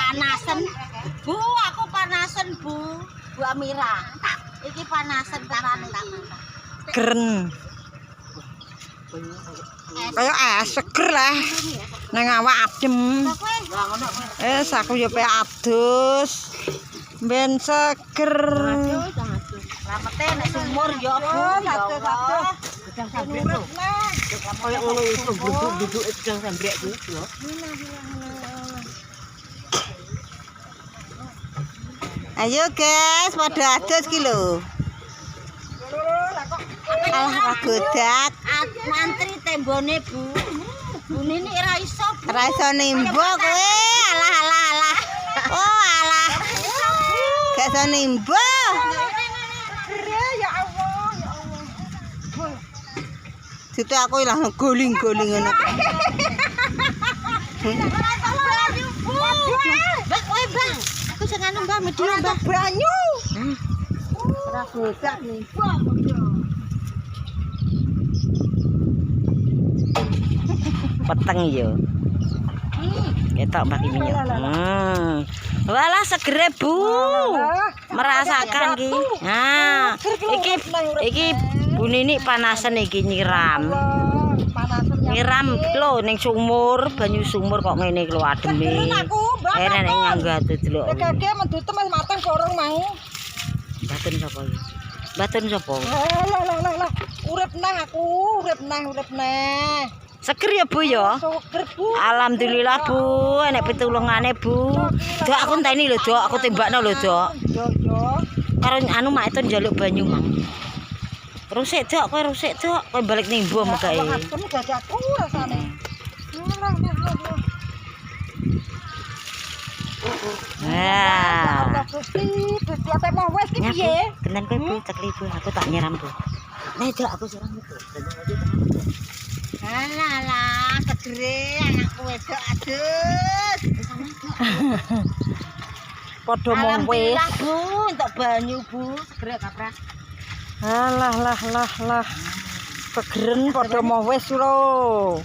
panasan. Bu, aku panasan, Bu. Bu Amira. Iki panasan tenan iki. Keren. Kayak seger lah. Nang awak adem. Aku yo pe adus. Ben seger. Ramete nek sumur yo, Bu. Gedang sambrek lho. Kayak ngono iso duduk gedang sambrek ku yo. Ayo guys, pada adus ki lho. Alah godak. Mantri tembone, Bu. Bu Nini ora iso. Ora iso nimbo kowe. Alah. Oh, alah. Gak iso nimbo. Ya Allah, ya Allah. Situ aku ilang guling-guling ngono. Mbak, kowe, Bang. Aku sing anu, Mbak, media, Mbak. Banyu. Ora godak nih. Peteng yo. Ketok Mbak minyak. Walah segere Bu. Merasakan ki. Nah, iki Bu Nini panasan iki nyiram. Nyiram lho ning sumur, banyu sumur kok ngene lho ademe. Enak nyangga delok. Keke mendute mas mateng korong mau. Mbaten sapa iki? Mbaten sapa? Lah. Urip nang aku, urip nang. Seger ya Bu ya. Seger, Bu. Alhamdulillah Bu, enek pitulungane Bu. Dok aku enteni lho, Dok, aku tembakno lho, Dok. Yo. Karo anu mak itu njaluk banyu, Mang. Rusik, Dok, kowe rusik, Dok. Kowe balik ning mbok mekae. Asem dadaku rasane. Nah. Gusti ate mau wis ki piye? Tenan kowe Bu, cekli Bu, aku tak nyiram Bu. Nek Dok aku siram itu. Alah, segere anakku wedok adus. Padha mong wis. Alhamdulillah, Bu, entuk banyu, Bu. Segere kaprak. Alah. Segeren padha mau wis lho.